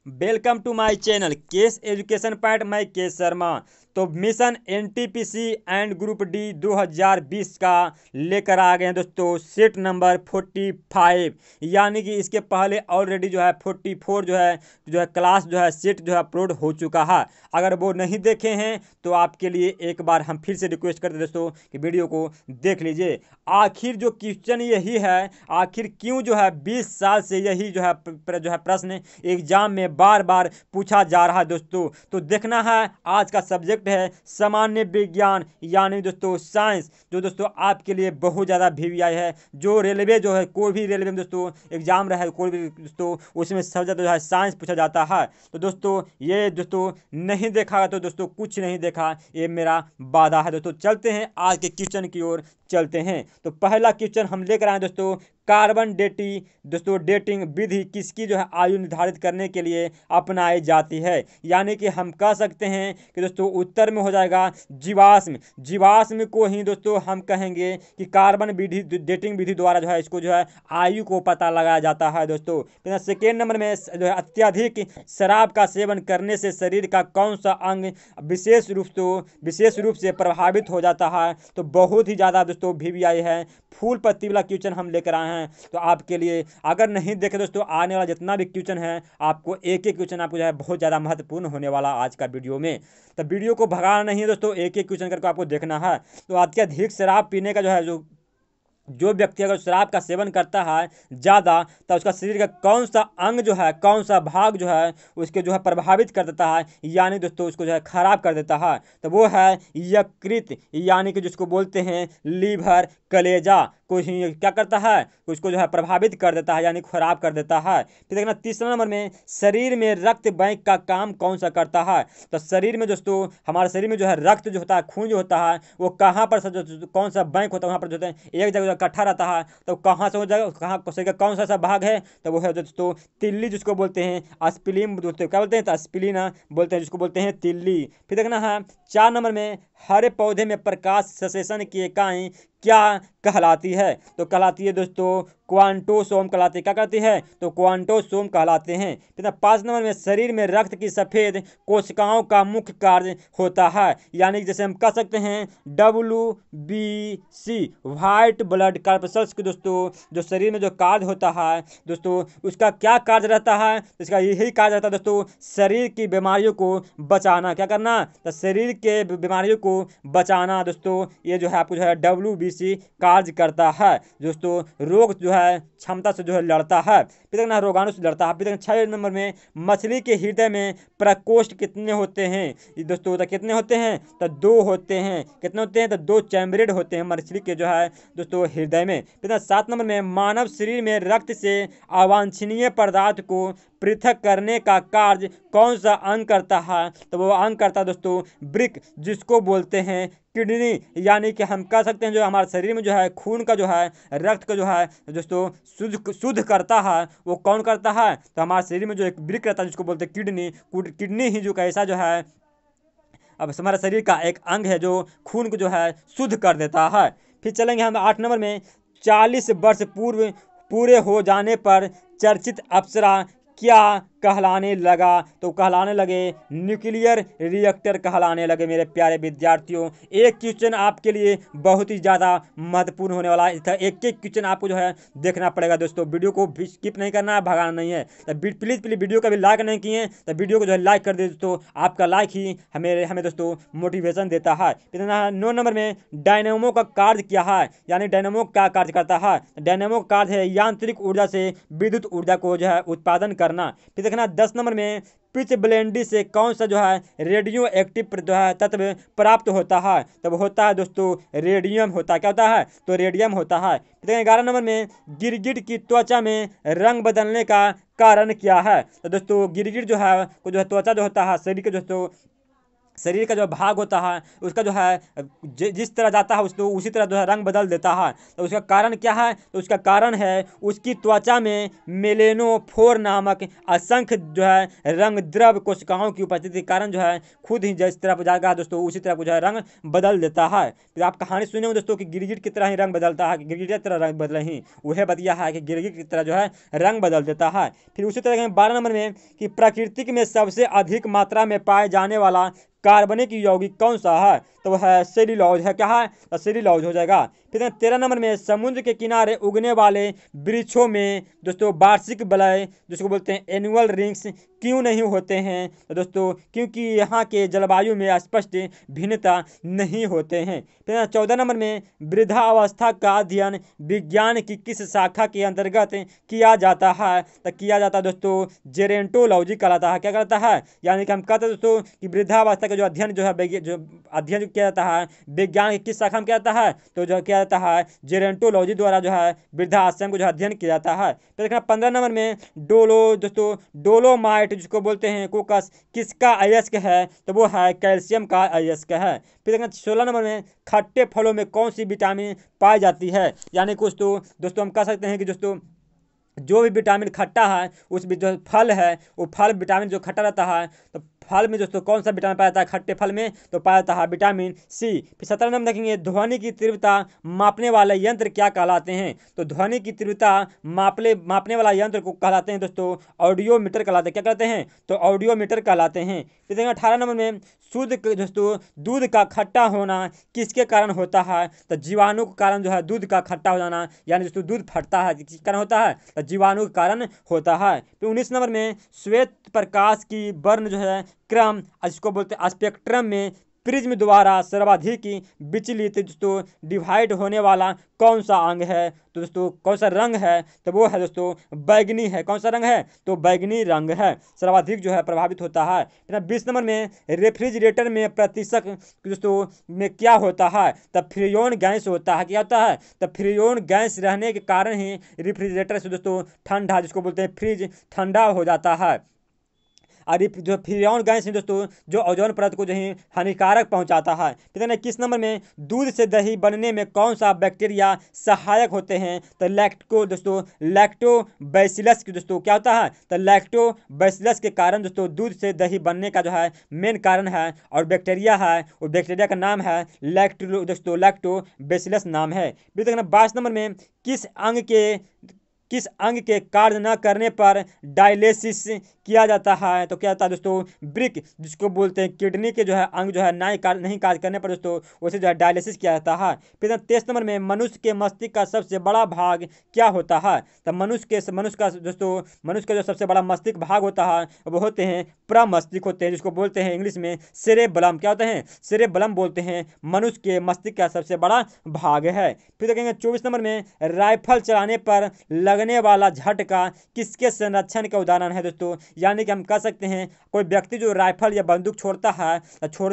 Welcome to my channel Kesh education point. मैं केस शर्मा। तो mission NTPC and group D 2020 का लेकर आ गए हैं दोस्तों सीट नंबर 45। यानी कि इसके पहले ऑलरेडी जो है 44 जो है क्लास जो है सीट जो है अपलोड हो चुका है। अगर वो नहीं देखे हैं तो आपके लिए एक बार हम फिर से रिक्वेस्ट करते हैं दोस्तों कि वीडियो को देख लीजिए। आखिर जो क्वेश्चन यही है, आखिर क्यों जो है 20 साल से यही जो है प्रश्न एग्जाम में बार बार पूछा जा रहा है दोस्तों। तो देखना है आज का सब्जेक्ट है सामान्य विज्ञान यानी दोस्तों साइंस, जो दोस्तों आपके लिए बहुत ज़्यादा वीवीआई है। जो रेलवे जो है कोई भी रेलवे में दोस्तों एग्जाम रहा है कोई भी दोस्तों उसमें सबसे ज़्यादा जो है साइंस पूछा जाता है। तो दोस्तों ये दोस्तों नहीं देखा तो दोस्तों कुछ नहीं देखा, ये मेरा वादा है। दोस्तों चलते हैं आज के क्वेश्चन की ओर चलते हैं। तो पहला क्वेश्चन हम लेकर आए दोस्तों, कार्बन डेटिंग विधि किसकी जो है आयु निर्धारित करने के लिए अपनाई जाती है। यानी कि हम कह सकते हैं कि दोस्तों उत्तर में हो जाएगा जीवाश्म को ही दोस्तों हम कहेंगे कि कार्बन डेटिंग विधि द्वारा जो है इसको जो है आयु को पता लगाया जाता है दोस्तों। सेकेंड नंबर में जो है अत्यधिक शराब का सेवन करने से शरीर का कौन सा अंग विशेष रूप से प्रभावित हो जाता है। तो बहुत ही ज़्यादा दोस्तों वीवीआई है, फूल पत्ती वाला क्वेश्चन हम लेकर आए हैं। तो आपके लिए अगर नहीं देखे दोस्तों आने वाला जितना भी क्वेश्चन है आपको एक एक क्वेश्चन आपको जो है बहुत ज़्यादा महत्वपूर्ण होने वाला आज का वीडियो में। तो वीडियो को भगाना नहीं है दोस्तों, एक एक क्वेश्चन करके आपको देखना है। तो अत्यधिक शराब पीने का जो है जो व्यक्ति अगर शराब का सेवन करता है ज़्यादा तो उसका शरीर का कौन सा अंग जो है कौन सा भाग जो है उसके जो है प्रभावित कर देता है, यानी दोस्तों उसको जो है खराब कर देता है। तो वो है यकृत, यानी कि जिसको बोलते हैं लीवर, कलेजा को ही क्या करता है उसको जो है प्रभावित कर देता है यानी खराब कर देता है। फिर देखना तीसरा नंबर में शरीर में रक्त बैंक का काम कौन सा करता है। तो शरीर में दोस्तों हमारे शरीर में जो है रक्त जो होता है खून जो होता है वो कहाँ पर कौन सा बैंक होता है वहाँ पर जो है एक जगह इकट्ठा रहता है। तो कहाँ से हो जाएगा कहाँ शरीर का कौन सा भाग है, तो वो है दोस्तों तिल्ली, जिसको बोलते हैं स्प्लीन बोलते क्या बोलते हैं तो स्प्लीन बोलते हैं, जिसको बोलते हैं तिल्ली। फिर देखना है 4 नंबर में हरे पौधे में प्रकाश संश्लेषण की इकाई क्या कहलाती है। तो कहलाती है दोस्तों क्वांटोसोम कहलाती है। क्या कहती है तो क्वांटोसोम कहलाते हैं। फिर 5 नंबर में शरीर में रक्त की सफ़ेद कोशिकाओं का मुख्य कार्य होता है, यानी जैसे हम कह सकते हैं WBC वाइट ब्लड कॉर्पसल्स की दोस्तों जो शरीर में जो कार्य होता है दोस्तों उसका क्या कार्य रहता है, इसका यही कार्य रहता है दोस्तों शरीर की बीमारियों को बचाना। क्या करना तो शरीर के बीमारियों को बचाना दोस्तों, ये जो है आपको जो है WBC कार्य करता है दोस्तों। रोग जो है क्षमता से जो है लड़ता है, फिर देखना रोगाणु से लड़ता है। फिर देखना 6 नंबर में मछली के हृदय में प्रकोष्ठ कितने होते हैं दोस्तों, तो कितने होते हैं तो 2 होते हैं। कितने होते हैं तो 2 चैम्बरेड होते हैं मछली के जो है दोस्तों हृदय में। फिर 7 नंबर में मानव शरीर में रक्त से अवांछनीय पदार्थ को पृथक करने का कार्य कौन सा अंग करता है, तो वो अंग करता है दोस्तों ब्रिक, जिसको बोलते हैं किडनी। यानी कि हम कह सकते हैं जो हमारे शरीर में जो है खून का जो है रक्त का जो है दोस्तों शुद्ध करता है वो कौन करता है, तो हमारे शरीर में जो एक ब्रिक रहता है जिसको बोलते हैं किडनी ही जो कैसा जो है अब हमारे शरीर का एक अंग है जो खून को जो है शुद्ध कर देता है। फिर चलेंगे हम 8 नंबर में 40 वर्ष पूरे हो जाने पर चर्चित अप्सरा क्या कहलाने लगा, तो कहलाने लगे न्यूक्लियर रिएक्टर कहलाने लगे। मेरे प्यारे विद्यार्थियों एक क्वेश्चन आपके लिए बहुत ही ज़्यादा महत्वपूर्ण होने वाला है। एक एक क्वेश्चन आपको जो है देखना पड़ेगा दोस्तों, वीडियो को भी स्किप नहीं करना है, भगाना नहीं है। तो प्लीज़ वीडियो का भी लाइक नहीं किए तो वीडियो को जो है लाइक कर दे दोस्तों, आपका लाइक ही हमें दोस्तों मोटिवेशन देता है। फिर 9 नंबर में डायनेमो का कार्य क्या है, यानी डायनेमो क्या कार्य करता है। डायनेमो का कार्य है यांत्रिक ऊर्जा से विद्युत ऊर्जा को जो है उत्पादन करना। फिर देखना 10 नंबर में पिच ब्लेंडी से कौन सा जो है रेडियो एक्टिव जो है तत्व प्राप्त होता है, तब होता है दोस्तों रेडियम होता है। क्या होता है तो रेडियम होता है। फिर 11 नंबर में गिरगिट की त्वचा में रंग बदलने का कारण क्या है, तो दोस्तों गिरगिट जो है त्वचा जो होता है शरीर के दोस्तों शरीर का जो भाग होता है उसका जो है जिस तरह जाता है उसको उसी तरह जो है रंग बदल देता है। तो उसका कारण क्या है? तो उसका कारण है उसकी त्वचा में मेलेनोफोर नामक असंख्य जो है रंग द्रव कोशिकाओं की उपस्थिति के कारण जो है खुद ही जिस तरफ जाएगा दोस्तों उसी तरह जो है रंग बदल देता है। फिर आप कहानी सुने हो दोस्तों कि गिरगिट की तरह ही रंग बदलता है, गिरगिट की तरह रंग बदले ही वह बतिया है कि गिरगिट की तरह जो है रंग बदल देता है। फिर उसी तरह 12 नंबर में कि प्राकृतिक में सबसे अधिक मात्रा में पाए जाने वाला कार्बनिक यौगिक कौन सा है? तो वह है सेल्यूलोज है। क्या है? तो सेल्यूलोज हो जाएगा। फिर 13 नंबर में समुद्र के किनारे उगने वाले वृक्षों में दोस्तों वार्षिक वलय जिसको बोलते हैं एनुअल रिंग्स क्यों नहीं होते हैं? तो दोस्तों क्योंकि यहाँ के जलवायु में स्पष्ट भिन्नता नहीं होते हैं। फिर 14 नंबर में वृद्धावस्था का अध्ययन विज्ञान की किस शाखा के अंतर्गत किया जाता है? तो किया जाता है दोस्तों जेरेंटोलॉजी कहलाता है। क्या कहलाता है? यानी कि हम कहते हैं दोस्तों कि वृद्धावस्था का जो अध्ययन जो है जो अध्ययन किया जाता है विज्ञान की किस शाखा में किया जाता है? तो जो किया जाता है जेरेंटोलॉजी द्वारा जो है वृद्धाश्रम को जो अध्ययन किया जाता है। तो देखना 15 नंबर में दोस्तों डोलोमाइट जिसको बोलते हैं कोकस किसका अयस्क है? तो वो है कैल्शियम का अयस्क है। फिर देखना 16 नंबर में खट्टे फलों में कौन सी विटामिन पाई जाती है? यानी कुछ तो दोस्तों हम कह सकते हैं कि दोस्तों जो भी विटामिन खट्टा है उस जो फल है वो फल विटामिन जो खट्टा रहता है तो फल में दोस्तों कौन सा विटामिन पाया जाता है खट्टे फल में? तो पाया जाता है विटामिन सी। फिर 17 नंबर देखेंगे ध्वनि की तीव्रता मापने वाले यंत्र क्या कहलाते हैं? तो ध्वनि की तीव्रता मापने वाला यंत्र को कहलाते हैं दोस्तों ऑडियोमीटर कहलाते हैं। क्या कहते हैं? तो ऑडियोमीटर कहलाते हैं। फिर देखेंगे 18 नंबर में शुद्ध दोस्तों दूध का खट्टा होना किसके कारण होता है? तो जीवाणु के कारण जो है दूध का खट्टा हो जाना यानी दोस्तों दूध फटता है किस कारण होता है? तो जीवाणु के कारण होता है। फिर 19 नंबर में श्वेत प्रकाश की वर्ण जो है क्रम जिसको बोलते हैं स्पेक्ट्रम में प्रिज्म द्वारा सर्वाधिक विचलित दोस्तों डिवाइड होने वाला कौन सा अंग है? तो दोस्तों कौन सा रंग है? तो वो है दोस्तों बैगनी है। कौन सा रंग है? तो बैगनी रंग है सर्वाधिक जो है प्रभावित होता है। 20 नंबर में रेफ्रिजरेटर में प्रतिशत दोस्तों में क्या होता है? तब फ्रीओन गैस होता है। क्या होता है? तब फ्रीओन गैस रहने के कारण ही रेफ्रिजरेटर से दोस्तों ठंडा जिसको बोलते हैं फ्रिज ठंडा हो जाता है। और जो फ्रीऑन गैस है दोस्तों जो ओजोन परत को जो है हानिकारक पहुंचाता है। फिर 21 नंबर में दूध से दही बनने में कौन सा बैक्टीरिया सहायक होते हैं? तो लैक्टोबैसिलस की दोस्तों क्या होता है? तो लैक्टोबैसिलस के कारण दोस्तों दूध से दही बनने का जो है मेन कारण है और बैक्टीरिया है और बैक्टीरिया का नाम है लैक्टोबैसिलस नाम है। फिर देखना 22 नंबर में किस अंग के कार्य न करने पर डायलिसिस किया जाता है? तो क्या होता है दोस्तों ब्रिक जिसको बोलते हैं किडनी के जो है अंग जो है नहीं कार्य करने पर दोस्तों उसे जो है डायलिसिस किया जाता है। फिर 23 नंबर में मनुष्य के मस्तिष्क का सबसे बड़ा भाग क्या होता है? तो मनुष्य का जो सबसे बड़ा मस्तिष्क भाग होता है वो होते हैं प्रमस्तिष्क होते हैं जिसको बोलते हैं इंग्लिश में सेरेबलम। क्या होते हैं? सेरेबलम बोलते हैं मनुष्य के मस्तिष्क का सबसे बड़ा भाग है। फिर देखेंगे 24 नंबर में राइफल चलाने पर लगने वाला झटका किसके संरक्षण का उदाहरण है दोस्तों? यानी कि हम कह सकते हैं कोई व्यक्ति जो राइफल या बंदूक छोड़ता है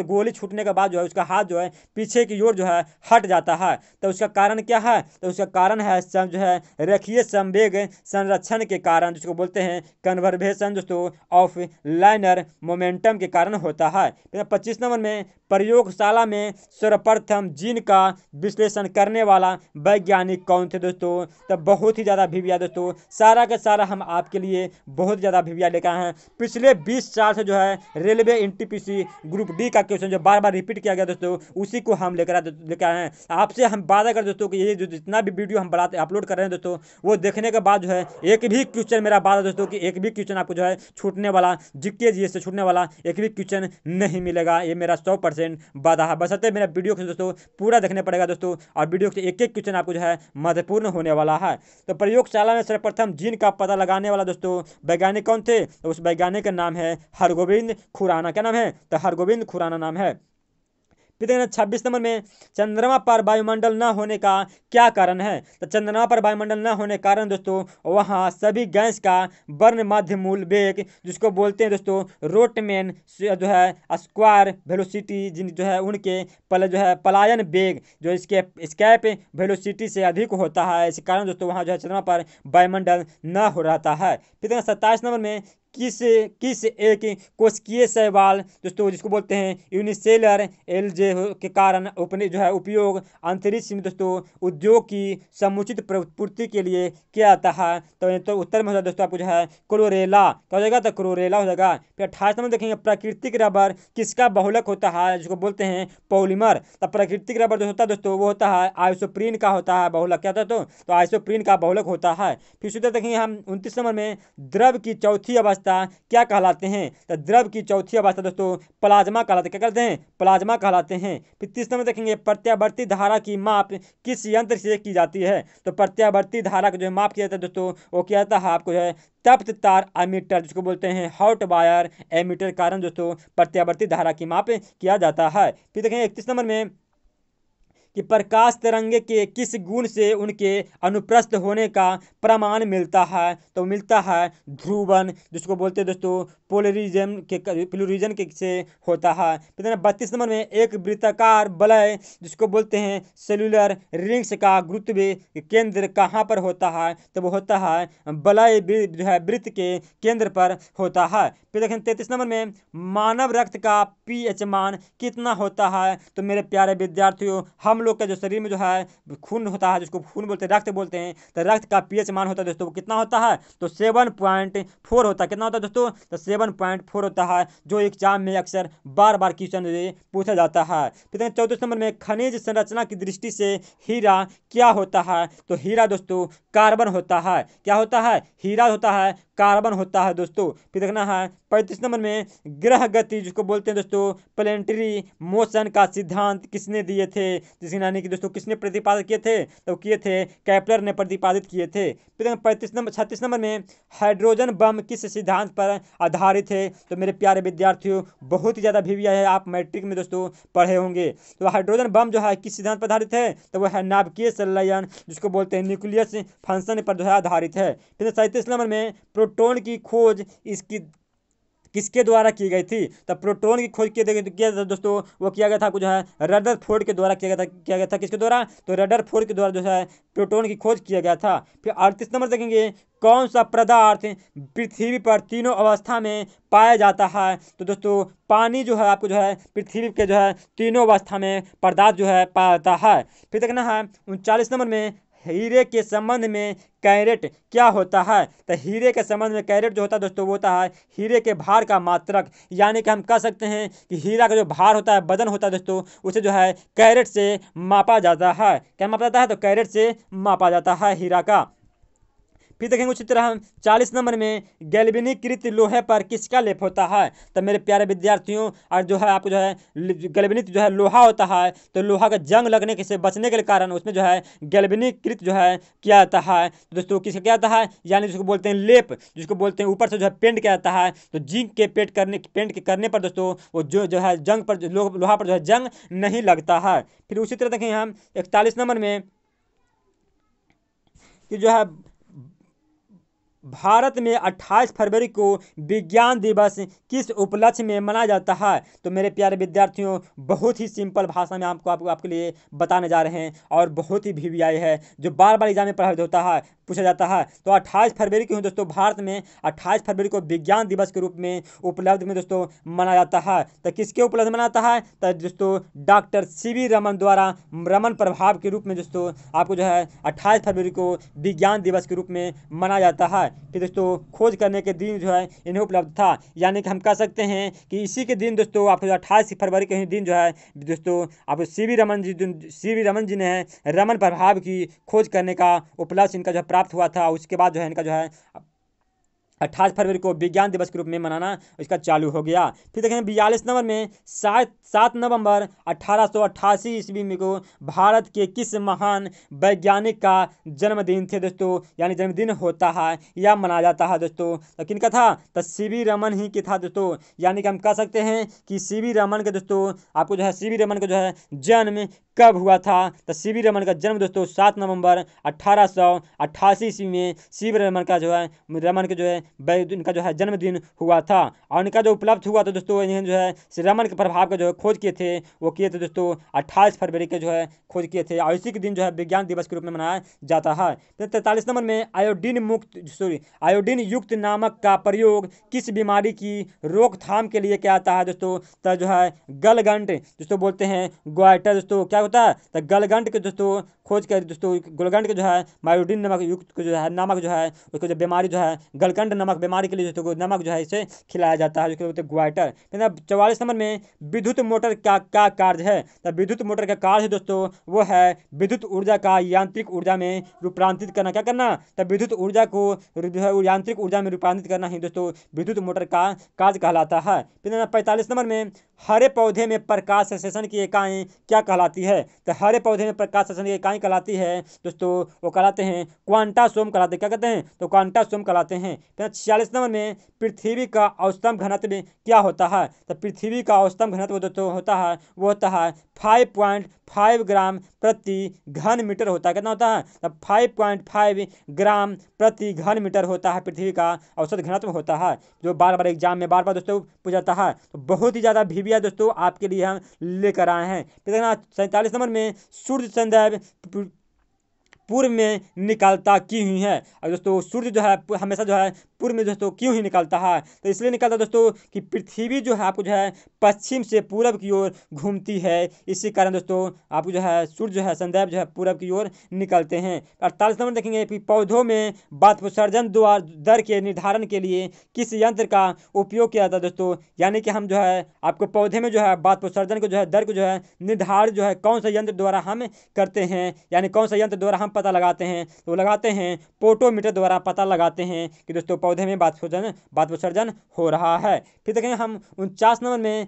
गोली छूटने के बाद जो है उसका हाथ जो है पीछे की ओर जो है हट जाता है तो उसका कारण क्या है? तो उसका कारण है जो है रेखीय संवेग संरक्षण के कारण जिसको बोलते हैं कन्वर्जेशन दोस्तों ऑफ लाइनर मोमेंटम के कारण होता है। 25 नंबर में प्रयोगशाला में सर्वप्रथम जीन का विश्लेषण करने वाला वैज्ञानिक कौन थे दोस्तों? तो बहुत ही ज़्यादा भिविया दोस्तों सारा का सारा हम आपके लिए बहुत ज़्यादा भिविया लेकर आए हैं। पिछले 20 साल से जो है रेलवे एनटीपीसी ग्रुप डी का क्वेश्चन जो बार बार रिपीट किया गया दोस्तों उसी को हम लेकर आए हैं। आपसे हम वादा कर दोस्तों कि ये जो जितना भी वीडियो हम बनाते अपलोड कर रहे हैं दोस्तों वो देखने के बाद जो है एक भी क्वेश्चन मेरा वादा दोस्तों कि एक भी क्वेश्चन आपको जो है छूटने वाला जीके जीएस से छूटने वाला एक भी क्वेश्चन नहीं मिलेगा। ये मेरा 100% वादा है। बशर्ते मेरा वीडियो को दोस्तों पूरा देखने पड़ेगा दोस्तों और वीडियो के एक एक क्वेश्चन आपको जो है महत्वपूर्ण होने वाला है। तो प्रयोगशाला में सर्वप्रथम जीन का पता लगाने वाला दोस्तों वैज्ञानिक कौन थे? तो उस वैज्ञानिक का नाम है हरगोविंद खुराना। क्या नाम है? तो हरगोविंद खुराना नाम है। फिर 26 नंबर में चंद्रमा पर वायुमंडल न होने का क्या कारण है? तो चंद्रमा पर वायुमंडल न होने के कारण दोस्तों वहाँ सभी गैस का वर्ण मध्य मूल वेग जिसको बोलते हैं दोस्तों रोटमैन जो है स्क्वायर वेलोसिटी जो है उनके जो है पलायन वेग जो स्केप वेलोसिटी से अधिक होता है। इस कारण दोस्तों वहाँ जो है चंद्रमा पर वायुमंडल न हो रहता है। फिर 27 नंबर में किस किस एक कोशिकीय शैवाल दोस्तों जिसको बोलते हैं यूनिसेलर एलजे के कारण अपने जो है उपयोग अंतरिक्ष में दोस्तों उद्योग की समुचित पूर्ति के लिए किया जाता है। तो उत्तर में हो जाएगा दोस्तों आपको जो है क्लोरेला, क्या हो जाएगा, तो क्लोरेला हो जाएगा। फिर 28 नंबर देखेंगे प्राकृतिक रबर किसका बहुलक होता है, जिसको बोलते हैं पॉलीमर। तो प्राकृतिक रबर जो होता है दोस्तों वो होता है आइसोप्रीन का होता है बहुलक, क्या होता है तो आइसोप्रीन का बहुलक होता है। फिर सीधे देखेंगे हम 29 नंबर में द्रव की चौथी अवस्था क्या कहलाते हैं, तो द्रव की चौथी अवस्था दोस्तों प्लाज्मा कहलाते हैं, क्या कहते हैं, प्लाज्मा कहलाते हैं। फिर 30 नंबर देखेंगे प्रत्यावर्ती धारा की माप किस यंत्र से की जाती है, तो प्रत्यावर्ती धारा का जो है माप किया जाता है दोस्तों वो क्या जाता है आपको जो है तप्त तार एमीटर जिसको बोलते हैं हॉट वायर एमीटर कारण दोस्तों प्रत्यावर्ती धारा की माप किया जाता है। फिर देखेंगे 31 नंबर में कि प्रकाश तरंगे के किस गुण से उनके अनुप्रस्थ होने का प्रमाण मिलता है, तो मिलता है ध्रुवन जिसको बोलते हैं दोस्तों प्लूरिजन के से होता है। फिर 32 नंबर में एक वृत्ताकार वलय जिसको बोलते हैं सेलुलर रिंग्स का गुरुत्व केंद्र कहाँ पर होता है, तो वो होता है वलय जो है वृत्त के केंद्र पर होता है। फिर देखें 33 नंबर में मानव रक्त का पीएच मान कितना होता है, तो मेरे प्यारे विद्यार्थियों हम लोग का जो शरीर में जो है खून होता है जिसको खून बोलते हैं रक्त बोलते हैं, तो रक्त का पीएच मान होता है दोस्तों वो कितना होता है, तो 7.4 होता है। कितना होता है दोस्तों, तो 7.4 होता है, जो एग्जाम में अक्सर बार बार क्वेश्चन पूछा जाता है। फिर 34 नंबर में खनिज संरचना की दृष्टि से हीरा क्या होता है, तो हीरा दोस्तों कार्बन होता है, क्या होता है, हीरा होता है कार्बन होता है दोस्तों। फिर देखना है 35 नंबर में ग्रह गति जिसको बोलते हैं दोस्तों प्लेनेटरी मोशन का सिद्धांत किसने दिए थे, जिसके यानी कि दोस्तों किसने प्रतिपादित किए थे, तो किए थे केपलर ने प्रतिपादित किए थे। फिर 36 नंबर में हाइड्रोजन बम किस सिद्धांत पर आधारित है, तो मेरे प्यारे विद्यार्थियों बहुत ही ज़्यादा वीविया है, आप मैट्रिक में दोस्तों पढ़े होंगे। तो हाइड्रोजन बम जो है किस सिद्धांत पर आधारित है, तो वह है नाभिकीय संलयन जिसको बोलते हैं न्यूक्लियस फंक्शन पर जो है आधारित है। फिर 37 नंबर में प्रोटॉन की खोज इसकी किसके द्वारा की गई थी, तब प्रोटॉन की खोज किया था दोस्तों वो किया गया था जो है रदरफोर्ड के द्वारा किया गया था किसके द्वारा, तो रदरफोर्ड के द्वारा जो है प्रोटॉन की खोज किया गया था। फिर 38 नंबर देखेंगे कौन सा पदार्थ पृथ्वी पर तीनों अवस्था में पाया जाता है, तो दोस्तों पानी जो है आपको जो है पृथ्वी के जो है तीनों अवस्था में पदार्थ जो है पाया जाता है। फिर देखना है 39 नंबर में हीरे के संबंध में कैरेट क्या होता है, तो हीरे के संबंध में कैरेट जो होता है दोस्तों वो होता है हीरे के भार का मात्रक, यानी कि हम कह सकते हैं कि हीरा का जो भार होता है वजन होता है दोस्तों उसे जो है कैरेट से मापा जाता है। क्या मापा जाता है, तो कैरेट से मापा जाता है हीरा का। फिर देखेंगे उसी तरह हम 40 नंबर में गैल्वेनीकृत लोहे पर किसका लेप होता है, तो मेरे प्यारे विद्यार्थियों और जो है आपको जो है गैल्वेनिक जो है लोहा होता है, तो लोहा का जंग लगने के से बचने के कारण उसमें जो है गैल्वेनीकृत जो है किया जाता है। तो दोस्तों किसका क्या जाता है, यानी जिसको बोलते हैं लेप, जिसको बोलते हैं ऊपर से जो है पेंट किया जाता है, तो जिंक के पेंट के करने पर दोस्तों वो जो है जंग पर लोहा पर जो है जंग नहीं लगता है। फिर उसी तरह देखेंगे हम 41 नंबर में कि जो है भारत में 28 फरवरी को विज्ञान दिवस किस उपलक्ष्य में मनाया जाता है, तो मेरे प्यारे विद्यार्थियों बहुत ही सिंपल भाषा में आपके लिए बताने जा रहे हैं और बहुत ही वीवीआई है जो बार बार एग्जाम में प्रभावित होता है पूछा जाता है। तो 28 फरवरी को दोस्तों भारत में 28 फरवरी को विज्ञान दिवस के रूप में उपलब्ध में दोस्तों मनाया जाता है। तो किसके उपलब्ध मनाता है, तो दोस्तों डॉक्टर सीवी रमन द्वारा रमन प्रभाव के रूप में दोस्तों आपको जो है 28 फरवरी को विज्ञान दिवस के रूप में मनाया जाता है। फिर दोस्तों खोज करने के दिन जो है इन्हें उपलब्ध था, यानी कि हम कह सकते हैं कि इसी के दिन दोस्तों आपको 28 फरवरी के दिन जो है दोस्तों आपको सीवी रमन जी ने रमन प्रभाव की खोज करने का उपलक्ष्य इनका जो प्राप्त हुआ था। उसके बाद जो है इनका जो है 28 फरवरी को विज्ञान दिवस के रूप में मनाना इसका चालू हो गया। फिर देखें 42 नंबर में 7 नवंबर 1888 ईस्वी में को भारत के किस महान वैज्ञानिक का जन्मदिन थे दोस्तों, यानी जन्मदिन होता है या मनाया जाता है दोस्तों, तो किनका था, तो सीवी रमन ही के था दोस्तों। यानी कि हम कह सकते हैं कि सीवी रमन के दोस्तों आपको जो है सीवी रमन का जो है जन्म कब हुआ था, तो सीवी रमन का जन्म दोस्तों 7 नवंबर 1888 ईस्वी में सीवी रमन का जो है इनका जो है जन्मदिन हुआ था। और इनका जो उपलब्ध हुआ था दोस्तों, इन्हें जो है श्री रमन के प्रभाव का जो है खोज किए थे, वो किए थे दोस्तों 28 फरवरी के जो है खोज किए थे। और इसी के दिन जो है विज्ञान दिवस के रूप में मनाया जाता है। फिर 43 नंबर में आयोडीन युक्त नमक का प्रयोग किस बीमारी की रोकथाम के लिए किया जाता है दोस्तों? तो जो है गलगंड दोस्तों बोलते हैं ग्वाइटर दोस्तों, क्या होता है तो गलगंड के दोस्तों खोज कर दोस्तों गलगंड के जो है आयोडीन नमक युक्त जो है नमक जो है उसको जो बीमारी जो है गलगंड नमक बीमारी के लिए दोस्तों नमक जो है इसे खिलाया जाता है, जिसको बोलते हैं ग्वाइटर। 44 नंबर में विद्युत मोटर का क्या कार्य है? तो विद्युत मोटर का कार्य दोस्तों वो है विद्युत ऊर्जा का यांत्रिक ऊर्जा में रूपांतरित करना। क्या करना? तो विद्युत ऊर्जा को जो है यांत्रिक ऊर्जा में रूपांतरित करना ही दोस्तों विद्युत मोटर का कार्य कहलाता है। फिर 45 नंबर में हरे पौधे में प्रकाश संश्लेषण की इकाई क्या कहलाती है? तो हरे पौधे में प्रकाश संश्लेषण की इकाई कहलाती है दोस्तों, वो कहलाते हैं क्वांटासोम कहलाते हैं। क्या कहते हैं? तो क्वांटासोम कहलाते हैं। फिर 46 नंबर में पृथ्वी का औसतन घनत्व क्या होता है? तो पृथ्वी का औसतन घनत्व दोस्तों होता है वो होता है 5.5 ग्राम प्रति घन मीटर होता है। कितना होता है? तो 5.5 ग्राम प्रति घन मीटर होता है पृथ्वी का औसत घनत्व होता है, जो बार बार एग्जाम में बार बार दोस्तों पूछा जाता है। तो बहुत ही ज़्यादा भीविया दोस्तों आपके लिए हम लेकर आए हैं। फिर देखना 47 नंबर में सूर्य संदैव पूर्व में निकलता क्यों ही है? और दोस्तों सूर्य जो है हमेशा जो है पूर्व में दोस्तों क्यों ही निकलता है? तो इसलिए निकलता है दोस्तों कि पृथ्वी जो है आपको जो है पश्चिम से पूरब की ओर घूमती है, इसी कारण दोस्तों आपको जो है सूर्य जो है संदैव जो है पूरब की ओर निकलते हैं। 48 नंबर देखेंगे कि पौधों में बाष्पोत्सर्जन दर के निर्धारण के लिए किस यंत्र का उपयोग किया जाता है दोस्तों? यानी कि हम जो है आपको पौधे में जो है बाष्पोत्सर्जन को जो है दर को जो है निर्धारित जो है कौन सा यंत्र द्वारा हम करते हैं, यानी कौन सा यंत्र द्वारा हम पता लगाते हैं? तो लगाते हैं पोटोमीटर द्वारा पता लगाते हैं कि दोस्तों पौधे में बाष्पोत्सर्जन हो रहा है। फिर देखेंगे हम 49 नंबर में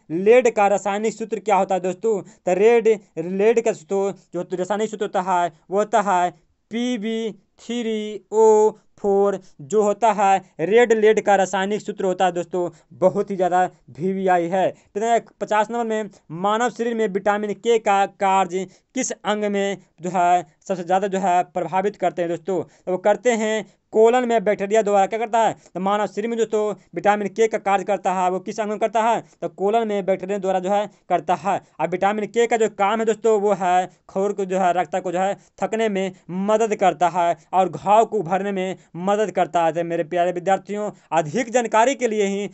लेड का रासायनिक सूत्र क्या होता है दोस्तों? तो लेड का दोस्तों जो रासायनिक सूत्र होता है वो होता है Pb3O4, जो होता है रेड लेड का रासायनिक सूत्र होता है दोस्तों। बहुत ही ज़्यादा VVI है। फिर 50 नंबर में मानव शरीर में विटामिन के का कार्य किस अंग में जो है सबसे ज़्यादा जो है प्रभावित करते हैं दोस्तों? तो वो करते हैं कोलन में बैक्टीरिया द्वारा। क्या करता है? तो मानव शरीर में दोस्तों विटामिन के का कार्य करता है, वो किस अंग में करता है? तो कोलन में बैक्टीरिया द्वारा जो है करता है। और विटामिन के का जो काम है दोस्तों वो है खूर को जो है रक्त को जो है थकने में मदद करता है और घाव को भरने में मदद करता है। तो मेरे प्यारे विद्यार्थियों, अधिक जानकारी के लिए ही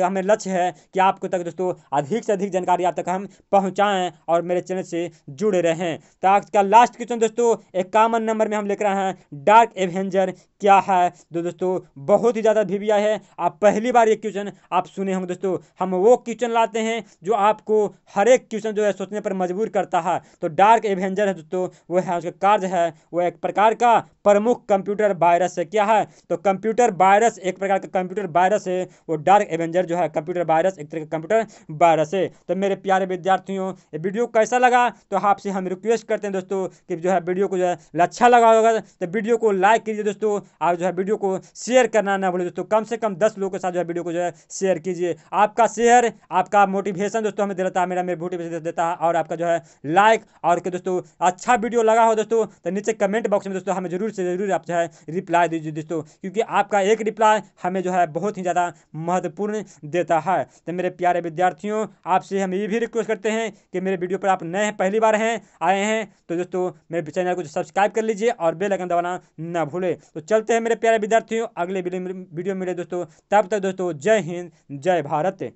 हमें लक्ष्य है कि आपको तक दोस्तों अधिक से अधिक जानकारी आप तक हम पहुँचाएँ और मेरे चैनल से जुड़े रहें। तो आज का लास्ट क्वेश्चन दोस्तों 51 नंबर में हम लेकर आए हैं डार्क एवेंजर क्या है? दोस्तों बहुत ही ज़्यादा VVI है। आप पहली बार ये क्वेश्चन आप सुने होंगे दोस्तों। हम वो क्वेश्चन लाते हैं जो आपको हर एक क्वेश्चन जो है सोचने पर मजबूर करता है। तो डार्क एवेंजर है दोस्तों, वो है उसका कार्य है वो एक प्रकार का प्रमुख कंप्यूटर वायरस है। क्या है? तो कंप्यूटर वायरस, एक प्रकार का कंप्यूटर वायरस है वो डार्क एवेंजर जो है कंप्यूटर वायरस, एक तरह का कंप्यूटर वायरस है। तो मेरे प्यारे विद्यार्थियों, ये वीडियो कैसा लगा? तो आपसे हम रिक्वेस्ट करते हैं दोस्तों कि जो है वीडियो को जो है अच्छा लगा होगा तो वीडियो को लाइक कीजिए दोस्तों, आप जो है वीडियो को शेयर करना ना भूलिए दोस्तों। कम से कम 10 लोगों के साथ जो है वीडियो को जो है शेयर कीजिए। आपका शेयर, आपका मोटिवेशन दोस्तों हमें देता है, मेरा मोटिवेशन देता है। और आपका जो है लाइक और के दोस्तों अच्छा वीडियो लगा हो दोस्तों तो नीचे कमेंट बॉक्स में दोस्तों हमें जरूर से जरूर आप जो है रिप्लाई दीजिए दोस्तों, क्योंकि आपका एक रिप्लाई हमें जो है बहुत ही ज़्यादा महत्वपूर्ण देता है। तो मेरे प्यारे विद्यार्थियों, आपसे हम ये भी रिक्वेस्ट करते हैं कि मेरे वीडियो पर आप नए हैं, पहली बार हैं आए हैं तो दोस्तों मेरे चैनल को सब्सक्राइब कर लीजिए और बेल आइकन दबाना ना भूले। तो चलते हैं मेरे प्यारे विद्यार्थियों, अगले वीडियो मिले दोस्तों। तब तक दोस्तों जय हिंद, जय भारत।